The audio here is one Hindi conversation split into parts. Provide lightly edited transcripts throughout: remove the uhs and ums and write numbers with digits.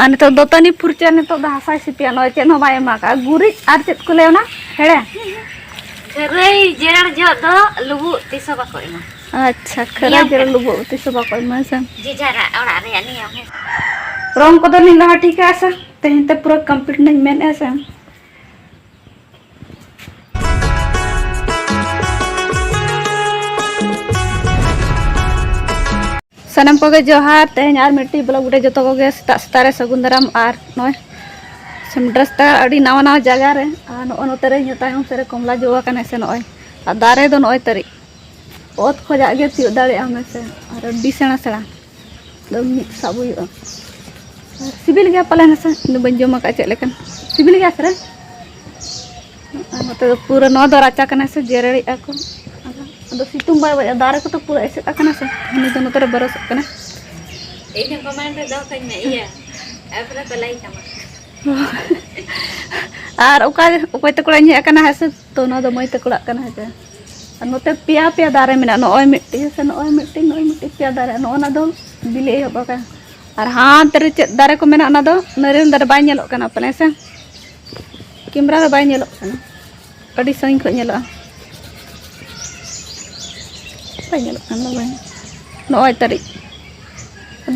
ane to dotani furcha ne to hasa sipian no chen ho bai maka gurij ar chet ko leona hele Kerai jerar jok do lubu tiso bako ima. acha khara jero lubu tiso ba koi ma sa Jijara ora re ani am. rong ko to ni la ठीक है ऐसा तें ते पूरा कंप्लीट नहीं मैंने ऐसा सनम को के जोहार तें यार मिट्टी ब्लॉग उठे जो को के सतारे सगुंदराम आर नय समड्रस्ता अड़ी नवा नवा जगह रे आ नो तरे तायम से कमला जोवा कने से नय आ दारे दो नय तरी ओत खोजा गे तियो दाड़े आमे से और अड़ी सेना सेना दो मिट साबु यो सिबिल गया पले ना से इन बंजो मा का चले कन सिबिल गया सर मते पूरा नो दो राचा कने से जेरेड़ी आको अदो सितुम बाय दारे को तो पूरा ऐसे कने से इन दोनो तरे बरस कने Ini kemarin dah kena iya. Apa pelai sama. आर उका तकड़ा हे कना है से तो न दो मई तकड़ा कना है और नोते पिया पिया दारे मेना नोय मिट्टी से नोय मिट्टी पिया दारे नो ना दो बिले हबा का और हां तेरे दारे को मेना ना दो नरेल दारे बाय नेलो कना अपने से कैमरा रे बाय नेलो कना अडी सही को नेलो बाय नेलो कना बाय नोय तरी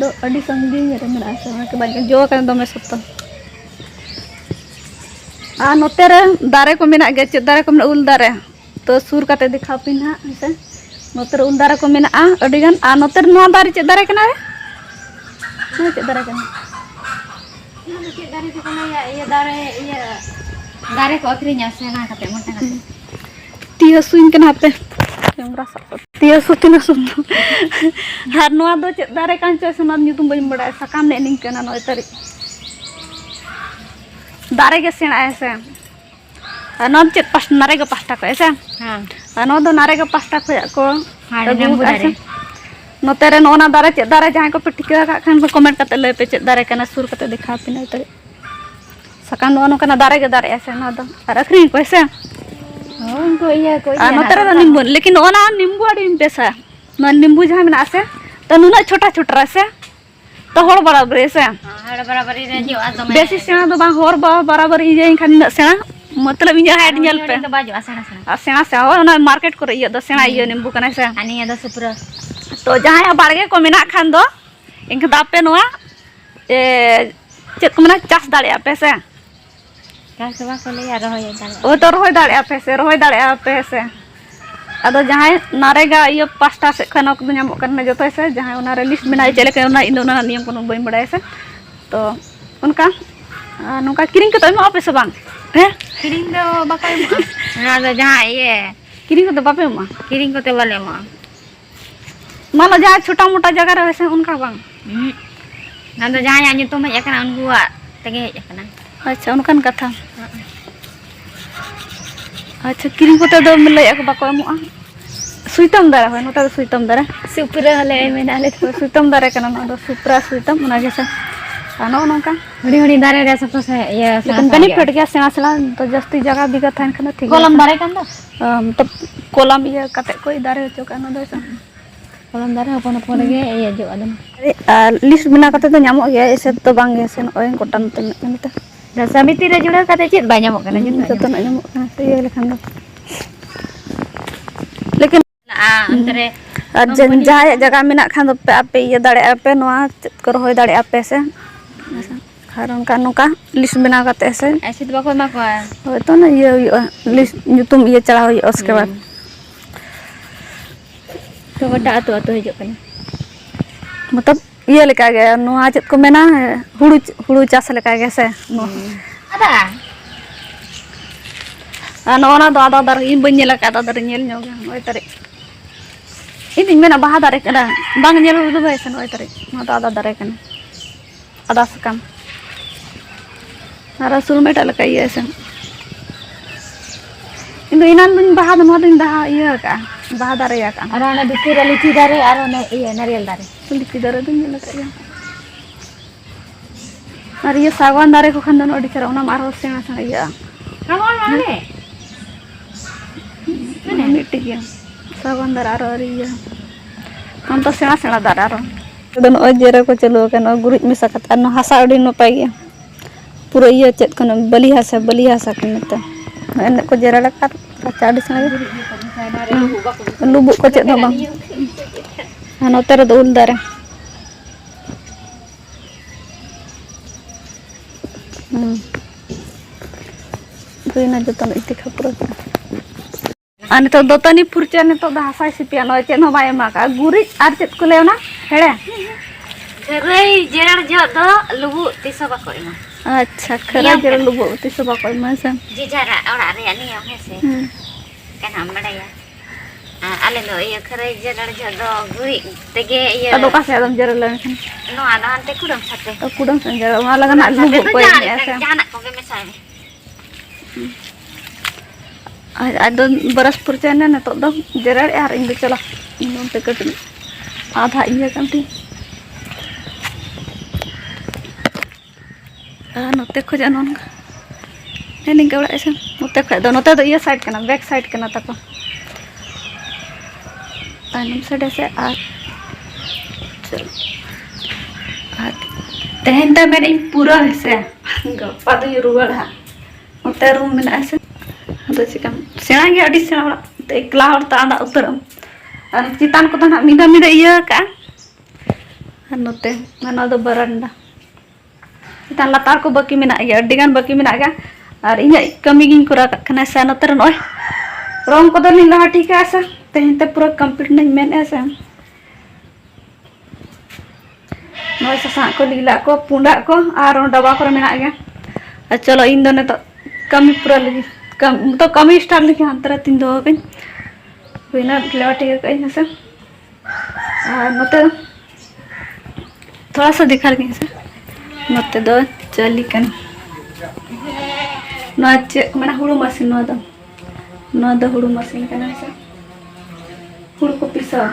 दो अडी संगी रे मेना से के बाय जो कना दो में सत्ता आ नोते रे दारे को मेना गे चे दारे को मेना उल दारे तो सुर काते दिखा पिन हा ऐसे नोते उल दारे को मेना आ अडिगन आ नोते नो दारे चे दारे कना रे नो चे दारे कना Mana चे दारे को कना या ये दारे को अखरिnya सेना kate मोटा kate. तिया सुइन कना पे कैमरा सा तिया सुतिना सुन हार नो दो चे दारे कान चे सुना न्यूतुम बई बड़ा सकाम ने निंग कना नो तरी दारे के सेना ऐसे नॉन चेक पास नारे के पास्ता को ऐसे हाँ नो दो नारे के पास्ता को हाँ नंबू दारे नो तेरे नोना दारे चेक दारे जहाँ को पिटिका का खान कमेंट करते ले पे चेक दारे कना सुर करते दिखा पिना तरी सकाम नो कना दारे के दारे ऐसे नो दो रखनी को ऐसे उनको iya ko नो तेरे नींबू लेकिन ओना नींबू अड़ी पेसा नो नींबू जहाँ में आसे तो नुना छोटा छोटा ऐसे तो हर बराबर ऐसे hal barabar ini jo atau बेसी सेना दो बांग हर बराबर इजे खान न सेना मतलब इजे हाइट जल पे itu baju asana सेना से हो ना मार्केट को इयो दो सेना इयो नींबू कना से ani ada sepura तो जहाँ बाड़गे को मेना खान दो इनके दापे नोआ ए चेक को मेना चास दाड़े आपे से kan coba ko le rohoy dale ओ तो रोय दाड़े आपे से अदो जहाँ नारेगा इयो पास्ता से खाना को ᱧᱟᱢᱚᱜ करने जतो से जहाँ उना रे लिस्ट बिना चले के उना इन उना नियम को बई बड़ाय से तो उनका नोका किरिंग के तो एमा आपे से बांग हे kiring do bako emo ada jaha iye किरिंग को तो बापे मा kiring ko te bale mo मान लो जहाँ छोटा मोटा जगह रहे से उनका बांग nando jaha yang nyutum ya kana unguak tege ya kana अच्छा उनकन कथा अच्छा किरिंग को तो मिले एक बाको एमो सुइतम दारा होय नोता सुइतम दारा supura hale menale तो सुइतम दारा कना नो सुप्रा सुइतम उना जैसे आनो नोका hudi hudi dare re सब से ये लेकिन बेनिफिट गया सेना सेना तो जस्ती जगह बिगा थान कना ठीक kolam dare kan do तो कोलम ये कते कोई दारे चो कना दो से kolam dare hopon hopon ge iya jo adam list बिना कते तो ᱧᱟᱢᱚᱜ गया ऐसे तो बांग गे से ओय कोटन ते नते dan samiti re juda kate cit banyak mo kana jut जतो ना ᱧᱟᱢᱚᱜ kana तो ये लेखन दो लेकिन antare जहाँ जगह मेना खान दो पे आपे ये दाड़े आपे नोआ को रोय दाड़े आपे से और उनका नोका लिस्ट बना करते से ऐसे तो bako ma ko हो तो ना ये लिस्ट तुम ये चढ़ा हुई उसके बाद to wada atu hijau kana मतलब ये लेका गया नोआ चेत को मेना हुड़ू चास लेका गया से नो ada नोना दो आदा दर इन बन लेका आदा दर नेल ᱧᱚᱜ ओय तरे इन मेना बाहा दारे कना बांग नेल दो भाई से ओय तरे नो आदा दारे कना आदा सकम अरे सुर में टल का ये से इन इनान दुन बाहा दो दिन दा ये का बाहा दारे या का ara na dukira liti dare aro na iya nariyal dare लिखी दारे दुन ये लका या और ये सागवान दारे को खंदन ओडी चरा ओना मारो सेना से या ramon mane मिट्टी गया सागवान दार आरो ये हम तो सेना सेना दार आरो ᱟᱫᱚ ᱱᱚᱜᱼᱚᱭ ᱡᱮᱨᱟ ᱠᱚ ᱪᱟᱹᱞᱩ ᱟᱠᱟᱱᱟ ᱜᱩᱨᱤᱡ ᱢᱮᱥᱟ ᱠᱟᱛᱮ ᱟᱨ ᱱᱚᱣᱟ ᱦᱟᱥᱟ ᱟᱹᱰᱤ ᱱᱟᱯᱟᱭ ᱜᱮᱭᱟ ᱯᱩᱨᱟᱹ ᱤᱭᱟᱹ ᱪᱮᱫ ᱠᱟᱱᱟ ᱵᱟᱹᱞᱤ ᱦᱟᱥᱟ ᱠᱚ ᱢᱮᱛᱟᱜᱼᱟ ᱮᱱᱮᱡ ᱠᱚ ᱡᱮᱨᱟ ᱞᱮᱠᱟ ᱨᱟᱪᱟ ᱟᱹᱰᱤ ᱥᱮᱬᱟ ᱜᱮ ᱞᱩᱵᱩᱜ ko cek bang anu tere do uldare Rina jotan iti khapro ane to dotani purcha ne to da hasai sipia no cek no bai mak gurij ar cek ko leona hele Kerai jerar jok do lubuk tiso bako ima. acha khara jera lubuk tiso bako ima san Jijara ora re ani yang hese. Kan amada ya. Ale lo iya kerai jerar jok do guri tege iya. ado kase adam jera len kan No ada ante kudang sate. kudang san jera mala kan lubuk ko ini asa Jangan ko ke mesai. Ada beras purcana na to do jerar ar ing do chala non te kat आधा iya kan ti note ko janon ning ka ora esa note do iya side kana back side kana tako tanam side se ar tehen ta men ing pura se gapa do ruwar ha note room mena asa ado chikam sena ge adi sena ora te ekla hor ta ada uteram ar citan ko na mida mida iya ka note mana do baranda citan latar ko baki mena ya digan baki mena ga ar inya kami gin kura kana sa note ron oi rong ko do ni la ठीक है ऐसा te pura complete nahi men ऐसा noi sa ko lila ko punda ko ar daba ko mena ga chalo in do ne to kami pura lagi तो कमी स्टार्ट लिखे अंतरा तीन दो कहीं बिना लेवाटी का कहीं ऐसा नोते थोड़ा सा दिखा रही ऐसा नोते दो चली कन नोचे मैंने हुड़ू मशीन नो दो हुड़ू मशीन कना ऐसा हुड़ू को पिसा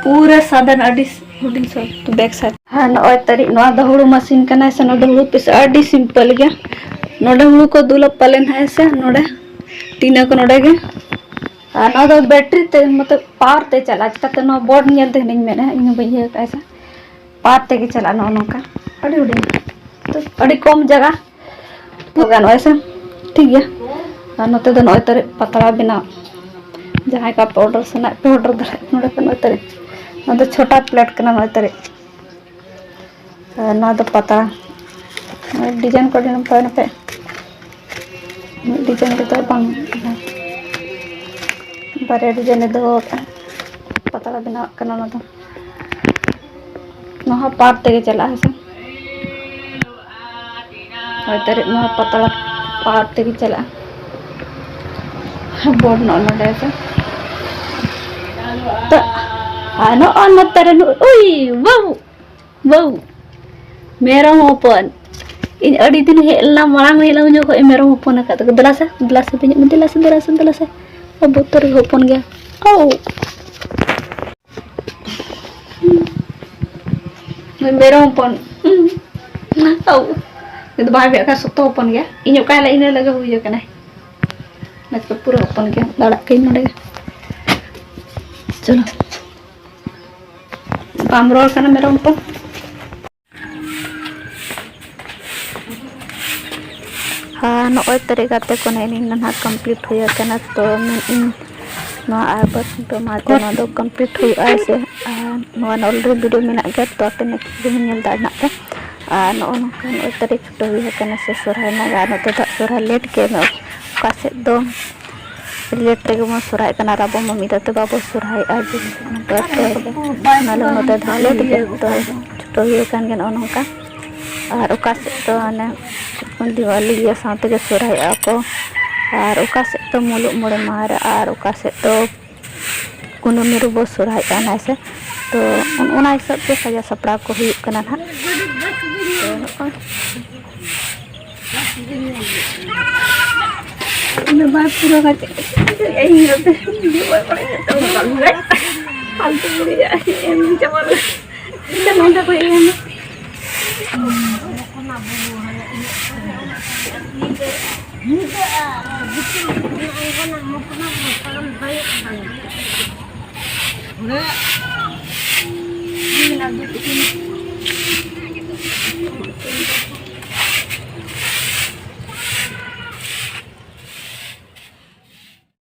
पूरा साधन अड़ी हुडिंग सो तो बैक साइड हाँ नो तरी नो दो हुड़ू मशीन कना ऐसा नो दो हुड़ू पिसा अड़ी सिंपल गया नोडे हुड़ू को दुलप पालन है ऐसे नोडे टीना को नोडे के ना दो बैटरी ते मतलब पावर ते चला चिकाते नो बोर्ड नियल ते नहीं मेने इन भैया ऐसा पावर ते के चला नो नो का अड़ी उड़ी तो अड़ी कम जगह तो गानो ऐसा ठीक है नोते दो नोय तरे पतला बिना जहां का पाउडर सना पाउडर दरे नोडे पे नोय तरे ना तो छोटा प्लेट कना नोय तरे ना तो पतला डिजाइन को दिन पे डिजाइन के तो बंग बारे डिजाइन दो पतला बना करना ना तो नहा पार ते चला है से और तेरे नहा पतला पार ते चला बोर्ड ना ना ऐसे तो आनो ऑन मत तेरे उई वाव वाव मेरा ओपन इन अड़ी दिन हेला मांग हेला जो को मेरो होपन का तो दलासा पे दलासा अब बोतर होपन गया ओ मेरो होपन ओ ये तो बाहर का सतो होपन गया इन का इन लगे हुई कना ना तो पूरा होपन गया लड़ा के नडे चलो काम रोल करना मेरो होपन हाँ नॉय तरीका ते को नहीं ना कंप्लीट हुआ करना तो नो आबस तो माते ना दो कंप्लीट हुआ ऐसे नो ऑलरेडी वीडियो में ना गया तो अपने वीडियो में नेल दाना पे नो नो kan तरीका तो हुआ करना से सोराय ना गा तो सोराय लेट के नो कासे दो लेट ते को सोराय करना राबो मम्मी तो बाबो सोराय आज तो ना लो नो तो लेट के तो हुआ kan के नो का और उकासे तो ने दिवाली या साथ के सोराय को और उकासे तो मुलुक मोड़े मार और उकासे तो कोनो मेरु बो सोराय आना से तो उना हिसाब से सजा सपड़ा को हुई कना ना तो बात पूरा करते यही होते दिवाली पड़े तो गंगा फालतू बुरी जाए एम जमा तो नंदा को ये ini.